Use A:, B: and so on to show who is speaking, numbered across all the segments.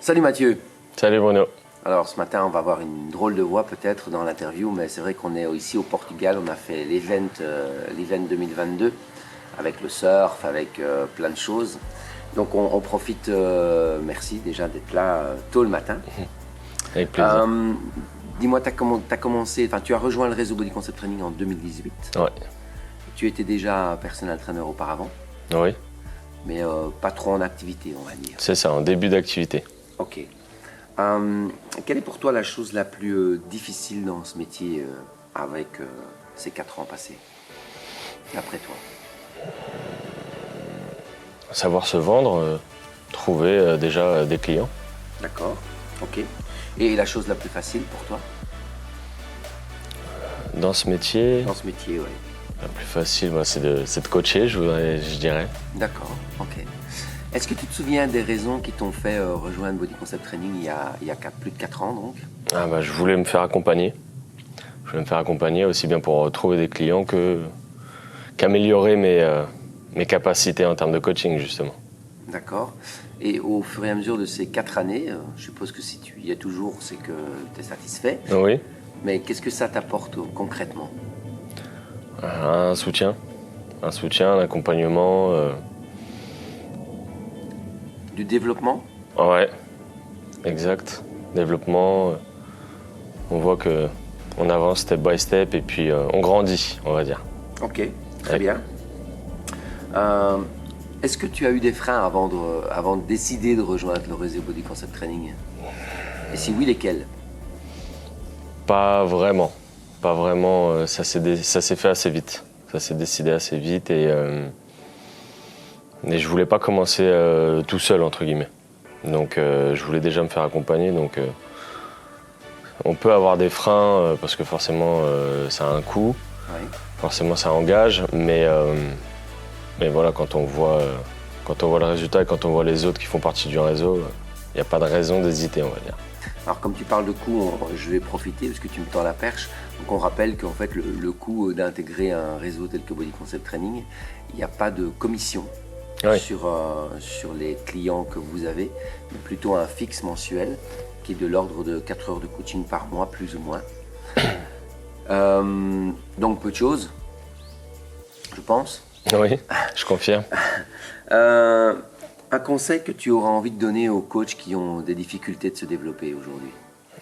A: Salut Mathieu.
B: Salut Bruno.
A: Alors ce matin on va avoir une drôle de voix peut-être dans l'interview, mais c'est vrai qu'on est ici au Portugal, on a fait l'event 2022 avec le surf, avec plein de choses. Donc on profite, merci déjà d'être là tôt le matin.
B: Avec plaisir.
A: Dis-moi, tu as rejoint le réseau Body Concept Training en 2018.
B: Ouais.
A: Tu étais déjà personal trainer auparavant,
B: Oui,
A: mais pas trop en activité on va dire.
B: c'est ça, en début d'activité.
A: Ok. Quelle est pour toi la chose la plus difficile dans ce métier avec ces 4 ans passés, d'après toi?
B: Savoir se vendre, trouver déjà des clients.
A: D'accord, ok. Et la chose la plus facile pour toi
B: Dans ce métier,
A: dans ce métier, oui.
B: la plus facile, c'est de coacher, je dirais.
A: D'accord, ok. Est-ce que tu te souviens des raisons qui t'ont fait rejoindre Body Concept Training il y a plus de 4 ans donc?
B: Je voulais me faire accompagner. Je voulais me faire accompagner aussi bien pour trouver des clients qu'améliorer mes capacités en termes de coaching, justement.
A: D'accord. Et au fur et à mesure de ces 4 années, je suppose que si tu y es toujours, c'est que tu es satisfait.
B: Oui,
A: Mais qu'est-ce que ça t'apporte concrètement?
B: un soutien, un accompagnement.
A: Du développement?
B: Ouais, exact. Développement, on voit que on avance step by step et puis on grandit, on va dire.
A: Ok, très
B: Ouais.
A: bien. Est-ce que tu as eu des freins avant de décider de rejoindre le réseau Body Concept Training? Et si oui, lesquels?
B: Pas vraiment. Pas vraiment. Ça s'est fait assez vite. Ça s'est décidé assez vite et je voulais pas commencer tout seul, entre guillemets. Donc je voulais déjà me faire accompagner. Donc on peut avoir des freins parce que forcément ça a un coût.
A: Oui.
B: Forcément ça engage. Mais voilà, quand on voit le résultat et quand on voit les autres qui font partie du réseau, il n'y a pas de raison d'hésiter, on va dire.
A: Alors comme tu parles de coût, je vais profiter parce que tu me tends la perche. Donc on rappelle qu'en fait le coût d'intégrer un réseau tel que Body Concept Training, il n'y a pas de commission
B: Oui.
A: sur les clients que vous avez, mais plutôt un fixe mensuel qui est de l'ordre de 4 heures de coaching par mois, plus ou moins. Donc peu de choses, je pense.
B: Oui, je confirme.
A: Un conseil que tu auras envie de donner aux coachs qui ont des difficultés de se développer aujourd'hui?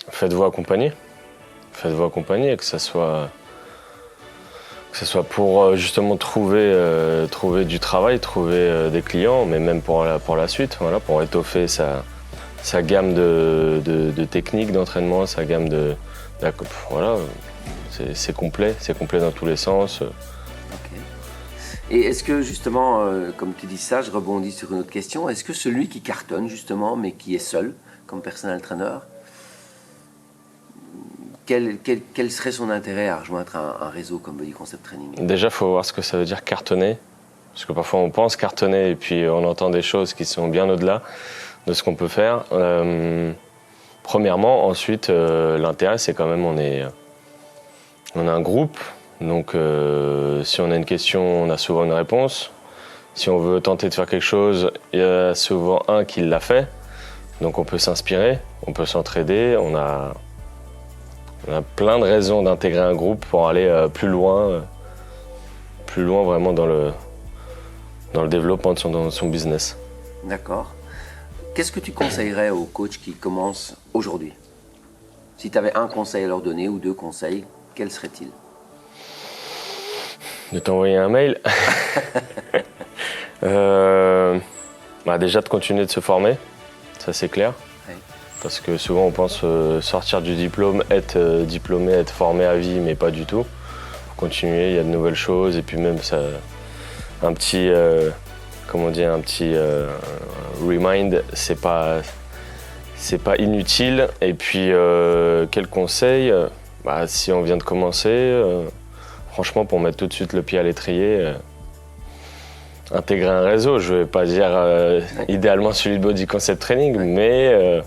B: Faites-vous accompagner. Faites-vous accompagner, que ce soit pour justement trouver du travail, trouver des clients, mais même pour la suite, voilà, pour étoffer sa gamme de techniques d'entraînement, sa gamme voilà, c'est complet dans tous les sens.
A: Ok. Et est-ce que justement, comme tu dis ça, je rebondis sur une autre question, est-ce que celui qui cartonne justement, mais qui est seul, comme personal trainer, quel serait son intérêt à rejoindre un réseau comme Body Concept Training?
B: Déjà, il faut voir ce que ça veut dire cartonner, parce que parfois on pense cartonner et puis on entend des choses qui sont bien au-delà de ce qu'on peut faire. Premièrement, ensuite, l'intérêt, c'est quand même on a un groupe. Donc si on a une question, on a souvent une réponse. Si on veut tenter de faire quelque chose, il y a souvent un qui l'a fait. Donc on peut s'inspirer, on peut s'entraider. On a plein de raisons d'intégrer un groupe pour aller plus loin vraiment dans le développement de son business.
A: D'accord. Qu'est-ce que tu conseillerais aux coachs qui commencent aujourd'hui? Si tu avais un conseil à leur donner ou 2 conseils, quels seraient-ils?
B: De t'envoyer un mail. Déjà de continuer de se former, ça c'est clair.
A: Oui.
B: Parce que souvent on pense sortir du diplôme, être diplômé, être formé à vie, mais pas du tout. Faut continuer, il y a de nouvelles choses et puis même ça, un petit remind, c'est pas inutile. Et puis quel conseil? Si on vient de commencer, franchement pour mettre tout de suite le pied à l'étrier, intégrer un réseau, je vais pas dire idéalement celui de Body Concept Training, mais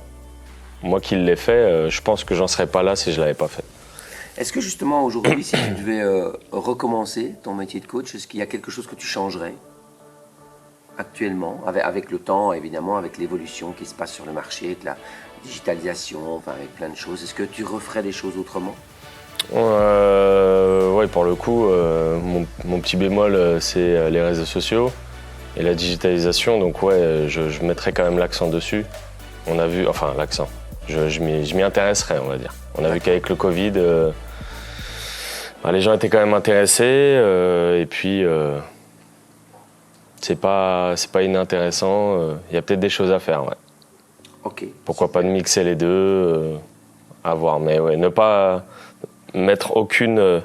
B: moi qui l'ai fait, je pense que j'en serais pas là si je l'avais pas fait.
A: Est-ce que justement aujourd'hui, si tu devais recommencer ton métier de coach, est-ce qu'il y a quelque chose que tu changerais? actuellement, avec le temps, évidemment, avec l'évolution qui se passe sur le marché, avec la digitalisation, enfin, avec plein de choses. Est-ce que tu referais des choses autrement?
B: Ouais, pour le coup, mon petit bémol, c'est les réseaux sociaux et la digitalisation. Donc ouais, je mettrais quand même l'accent dessus. On a vu, enfin l'accent, je m'y intéresserais, on va dire. On a vu qu'avec le Covid, les gens étaient quand même intéressés et puis c'est pas inintéressant. Il y a peut-être des choses à faire, ouais.
A: Ok.
B: Pourquoi pas de mixer les deux, à voir. Mais ouais, ne pas mettre aucune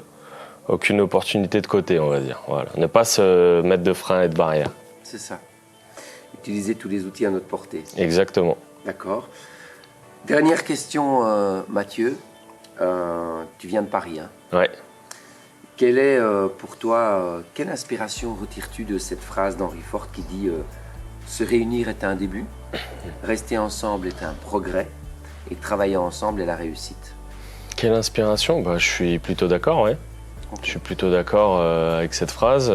B: opportunité de côté, on va dire. Voilà. Ne pas se mettre de frein et de barrière.
A: C'est ça. Utiliser tous les outils à notre portée.
B: Exactement.
A: D'accord. Dernière question, Mathieu. Tu viens de Paris, hein?
B: Ouais.
A: Quelle est pour toi, quelle inspiration retires-tu de cette phrase d'Henry Ford qui dit se réunir est un début, rester ensemble est un progrès et travailler ensemble est la réussite?
B: Quelle inspiration? Je suis plutôt d'accord, ouais.
A: Okay.
B: Je suis plutôt d'accord avec cette phrase.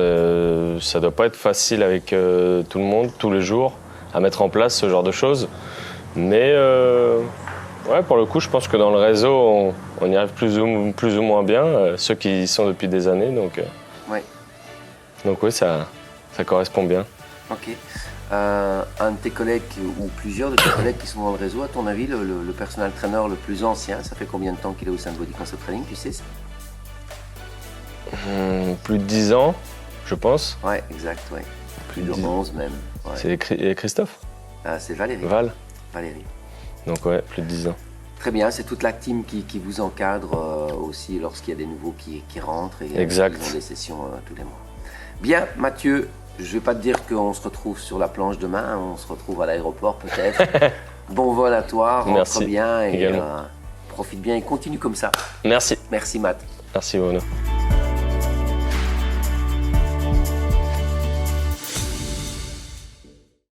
B: Ça doit pas être facile avec tout le monde, tous les jours, à mettre en place ce genre de choses. Mais ouais, pour le coup, je pense que dans le réseau, on y arrive plus ou moins bien, ceux qui y sont depuis des années. Donc oui, ça correspond bien.
A: Ok. Un de tes collègues ou plusieurs de tes collègues qui sont dans le réseau, à ton avis, le personal trainer le plus ancien, ça fait combien de temps qu'il est au sein de Body Concept Training, tu sais ça?
B: Plus de 10 ans, je pense.
A: Ouais, exact, ouais. Plus de 11 même. Ouais.
B: C'est Christophe?
A: C'est Valérie. Valérie.
B: Donc ouais, plus de 10 ans.
A: Très bien, c'est toute la team qui vous encadre aussi lorsqu'il y a des nouveaux qui rentrent et
B: exact.
A: Ils ont des sessions tous les mois. Bien, Mathieu, je ne vais pas te dire qu'on se retrouve sur la planche demain, on se retrouve à l'aéroport peut-être. Bon vol à toi, rentre bien et profite bien et continue comme ça.
B: Merci.
A: Merci Matt.
B: Merci Bruno.